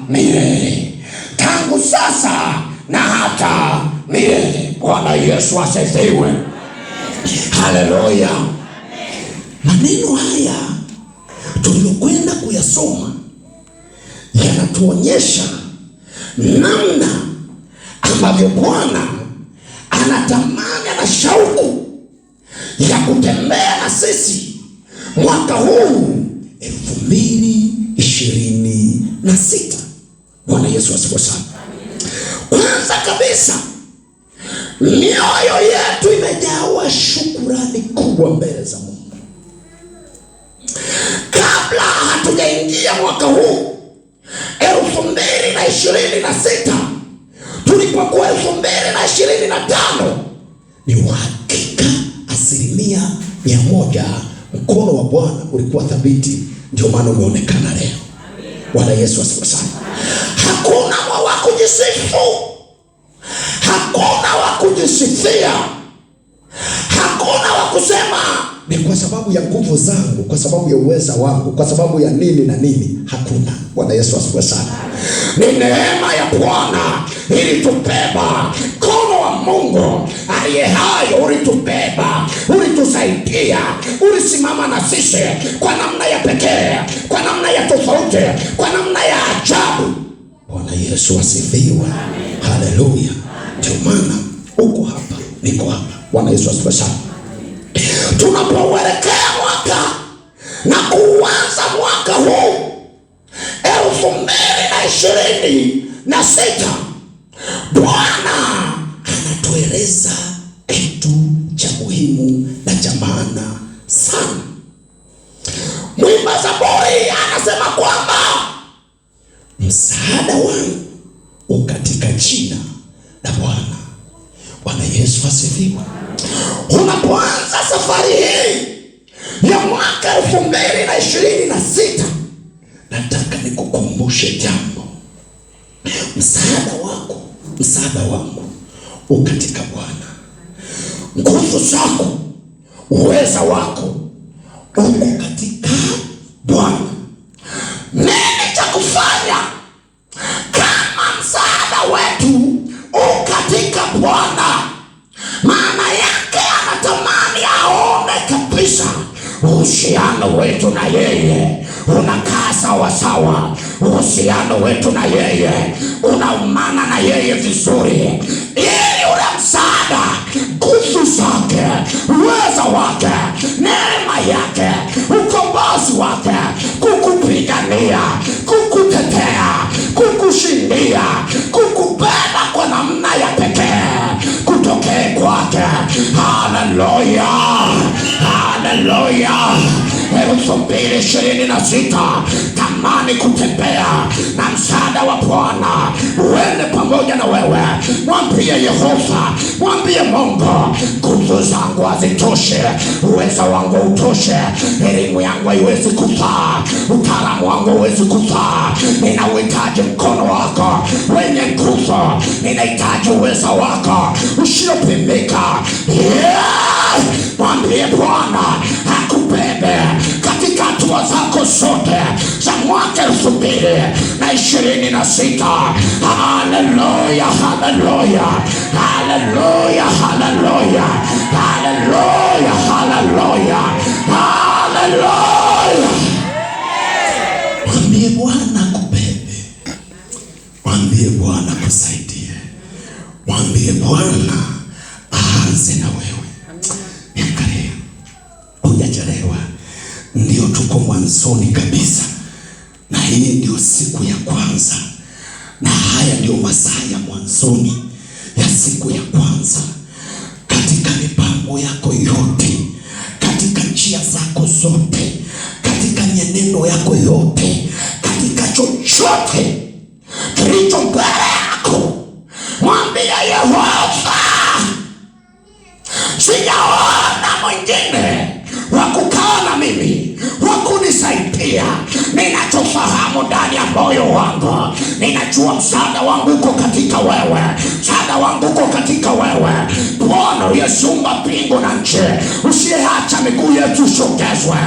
milele, tangu sasa na hata milele. Bwana Yesu asifiwe. Haleluya. Maneno haya tuliyokwenda kuyasoma yanatuonyesha namna ambavyo Bwana anatamani na shauku ya kutembea na sisi mwaka huu 2026. Bwana Yesu asifiwe sana. Kwanza kabisa, mioyo yetu imejawa shukrani kubwa mbele za Mungu. Kabla hatujaingia mwaka huu 2026, tulipokuwa 2025, ni uhakika 100% mkono wa Bwana ulikuwa thabiti, ndio maana umeonekana leo. Bwana Yesu asifiwe sana. Hakuna wa kujisifu, hakuna wa kujisifia, hakuna wa kusema ni kwa sababu ya nguvu zangu, kwa sababu ya uweza wangu, kwa sababu ya nini na nini. Hakuna. Bwana Yesu asifiwe sana. Ni neema ya Bwana ilitubeba. Mkono wa Mungu aliye hai ulitubeba, ulitusaidia, ulisimama na sisi kwa namna ya pekee, kwa namna ya tofauti, kwa namna ya ajabu. Bwana Yesu asifiwe. Haleluya. Ndio maana uko hapa, niko hapa. Bwana Yesu asifiwe sana. Tunapouelekea mwaka na kuanza mwaka huu 2026, Bwana anatueleza kitu cha muhimu na cha maana sana. Mwimba Zaburi anasema kwamba msaada wangu ukatika jina la Bwana. Bwana Yesu asifiwe. Unapoanza safari hii ya mwaka 2026, nataka nikukumbushe jambo. Msaada wangu ukatika Bwana. Nguvu zako, uweza wako uko katika Bwana. Nini cha kufanya kama msaada wetu ukatika Bwana? Maana yake anatamani aone kabisa uhusiano wetu na yeye unakaa sawa sawa. Uhusiano wetu na yeye unaumana na yeye vizuri, ili ule msaada, nguvu zake, uweza wake, neema yake, ukombozi wake kukupigania, kukutetea, kukushindia, kukupenda kwa namna ya pekee kutokea kwake. Haleluya, haleluya. 2026, tamani kutembea na msaada wa Bwana uende pamoja na wewe. Mwambie Yehova, mwambie Mungu, nguvu zangu hazitoshe, uweza wangu utoshe, elimu yangu haiwezi kufaa, utaalamu wangu hauwezi kufaa. Ninauhitaji mkono wako wenye nguvu, ninahitaji uweza wako usiopimika. Mwambie Bwana akubebe katika hatua zako zote za mwaka 2026. Haleluya, haleluya, haleluya, haleluya, haleluya, haleluya, haleluya. Mwambie Bwana akubebe, mwambie Bwana akusaidie, mwambie Bwana aanze na wewe. Angalia, hujachelewa. Ndio tuko mwanzoni kabisa, na hii ndio siku ya kwanza, na haya ndio masaa ya mwanzoni ya siku ya kwanza. Katika mipango yako yote, katika njia zako zote, katika nyenendo yako yote, katika chochote kilicho mbele yako, mwambie Yehova, sijaona mwingine wa kukaa na mimi, wa kunisaidia. Ninachofahamu ndani ya moyo moyo wangu. Ninajua msaada wangu uko katika wewe, msaada wangu uko katika wewe. Bwana uliyeziumba mbingu na nchi, usiyeacha miguu yetu isogezwe,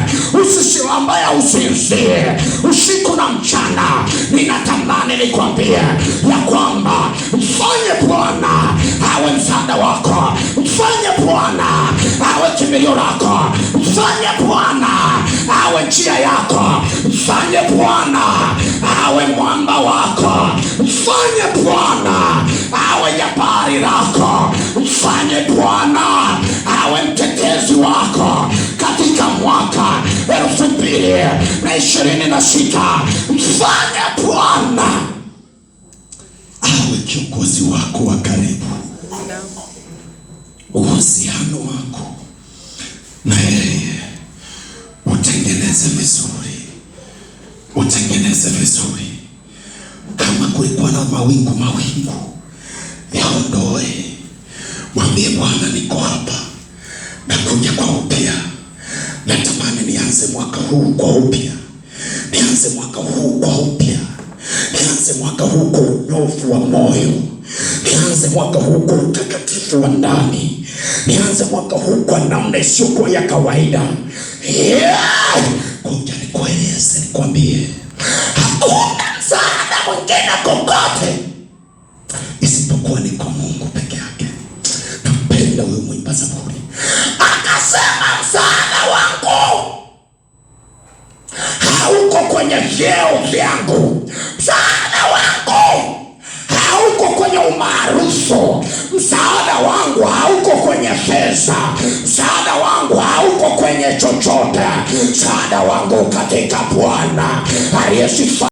ambaye usinzie usiku na mchana. Ninatamani nikwambie ya kwamba mfanye Bwana awe msaada wako, mfanye Bwana awe kimbilio lako, mfanye Bwana awe njia yako, mfanye Bwana awe mwamba wako, mfanye Bwana awe jabari lako, mfanye Bwana awe mtetezi wako katika mwaka 2026. Mfanye Bwana awe kiongozi wako wa karibu. Uhusiano wako na yeye utengeneze vizuri, utengeneze vizuri. Kama kulikuwa na mawingu yaondoe. Mwambie Bwana, niko hapa, nakuja kwa upya. Natamani nianze mwaka huu kwa upya, nianze mwaka huu kwa upya, nianze mwaka huu kwa unyofu wa moyo, nianze mwaka huu kwa utakatifu wa ndani, nianze mwaka huu kwa namna isiyokuwa ya kawaida. Kuja nikueleze, nikwambie, hakuna msaada mwingine kokote isipokuwa ni kwa Mungu peke yake. Nampenda huyo mwimba Zaburi, akasema msaada wangu hauko kwenye vyeo vyangu, msaada wangu hauko kwenye umaarufu, msaada wangu hauko kwenye pesa, msaada wangu hauko kwenye chochote. Msaada wangu katika Bwana aliyesifa